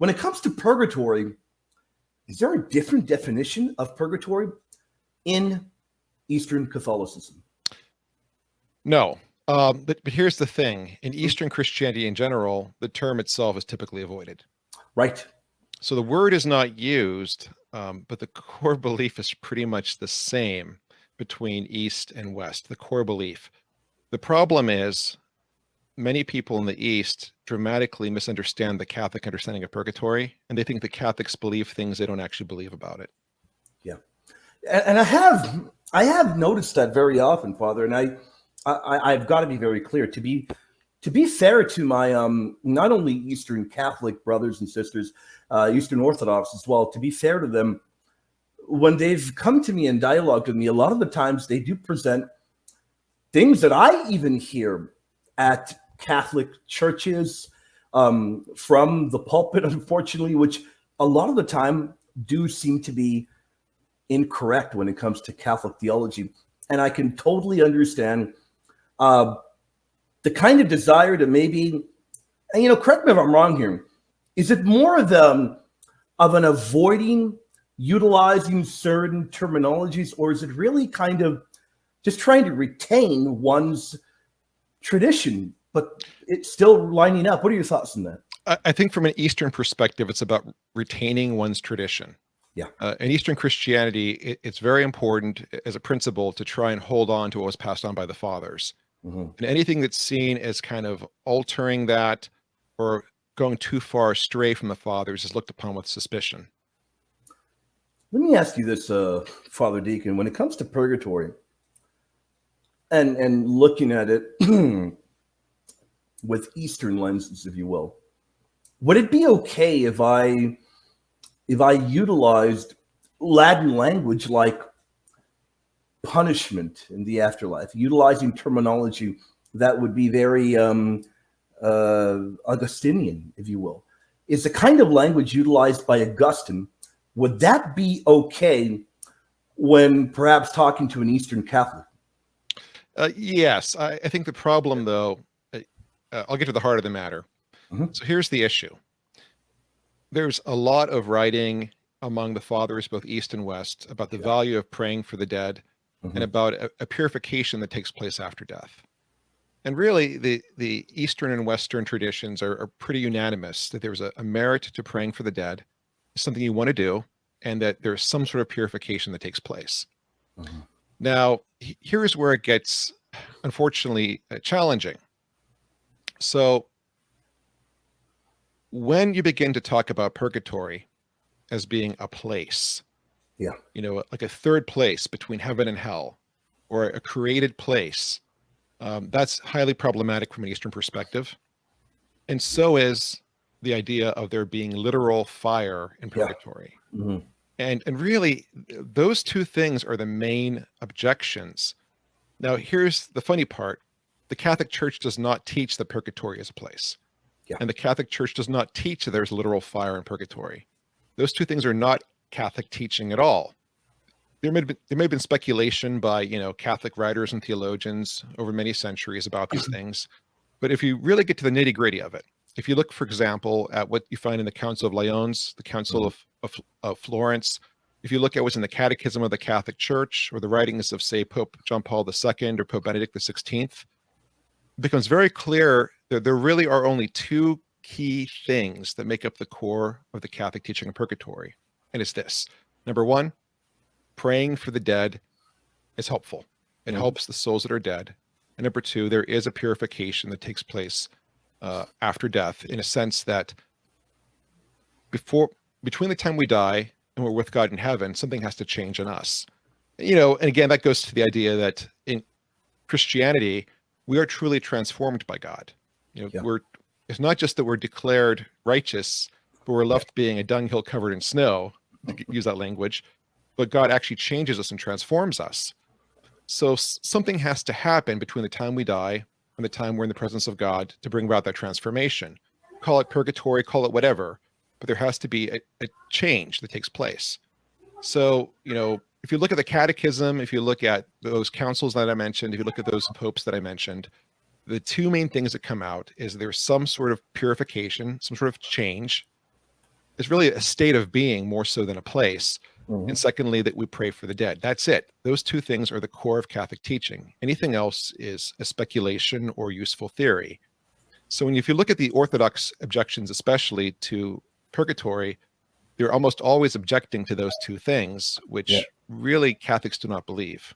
when it comes to purgatory, is there a different definition of purgatory in Eastern Catholicism? No. But here's the thing. In Eastern Christianity in general, the term itself is typically avoided. Right. So the word is not used, but the core belief is pretty much the same between East and West, the core belief. The problem is many people in the East dramatically misunderstand the Catholic understanding of purgatory, and they think the Catholics believe things they don't actually believe about it. Yeah. And I have noticed that very often, Father, and I've got to be very clear. To be fair to my not only Eastern Catholic brothers and sisters, Eastern Orthodox as well, to be fair to them, when they've come to me and dialogued with me, a lot of the times they do present things that I even hear at Catholic churches from the pulpit, unfortunately, which a lot of the time do seem to be incorrect when it comes to Catholic theology. And I can totally understand the kind of desire to maybe, and correct me if I'm wrong here, is it more of an avoiding utilizing certain terminologies, or is it really kind of just trying to retain one's tradition, but it's still lining up? What are your thoughts on that? I think from an Eastern perspective, it's about retaining one's tradition. Yeah. In Eastern Christianity, it's very important as a principle to try and hold on to what was passed on by the fathers. Mm-hmm. And anything that's seen as kind of altering that or going too far astray from the fathers is looked upon with suspicion. Let me ask you this, Father Deacon, when it comes to purgatory and looking at it with Eastern lenses, if you will, would it be okay if I utilized Latin language like punishment in the afterlife, utilizing terminology that would be very Augustinian, if you will? Is the kind of language utilized by Augustine, would that be okay when perhaps talking to an Eastern Catholic? Yes. I think the problem, though, I'll get to the heart of the matter. Mm-hmm. So here's the issue. There's a lot of writing among the fathers, both East and West, about the value of praying for the dead, mm-hmm. and about a purification that takes place after death. And really, the Eastern and Western traditions are pretty unanimous that there's a merit to praying for the dead, something you want to do, and that there's some sort of purification that takes place. Mm-hmm. Now, here's where it gets, unfortunately, challenging. So when you begin to talk about purgatory as being a place, like a third place between heaven and hell, or a created place, that's highly problematic from an Eastern perspective. And so is the idea of there being literal fire in purgatory. Yeah. Mm-hmm. And really, those two things are the main objections. Now, here's the funny part. The Catholic Church does not teach that purgatory is a place. Yeah. And the Catholic Church does not teach that there's literal fire in purgatory. Those two things are not Catholic teaching at all. There may have been speculation by, Catholic writers and theologians over many centuries about these things. But if you really get to the nitty-gritty of it, if you look, for example, at what you find in the Council of Lyons, the Council of Florence, if you look at what's in the Catechism of the Catholic Church, or the writings of, say, Pope John Paul II or Pope Benedict XVI, it becomes very clear that there really are only two key things that make up the core of the Catholic teaching of purgatory. And it's this. Number one, praying for the dead is helpful. It helps the souls that are dead. And number two, there is a purification that takes place after death, in a sense that between the time we die and we're with God in heaven, something has to change in us. And again, that goes to the idea that in Christianity, we are truly transformed by God. It's not just that we're declared righteous, but we're left being a dunghill covered in snow, to use that language, but God actually changes us and transforms us. So something has to happen between the time we die and the time we're in the presence of God to bring about that transformation. Call it purgatory, call it whatever, but there has to be a change that takes place. So, if you look at the Catechism, if you look at those councils that I mentioned, if you look at those popes that I mentioned, the two main things that come out is there's some sort of purification, some sort of change, is really a state of being more so than a place. And secondly, that we pray for the dead. That's it. Those two things are the core of Catholic teaching. Anything else is a speculation or useful theory. So if you look at the Orthodox objections, especially to purgatory, they're almost always objecting to those two things, which really Catholics do not believe.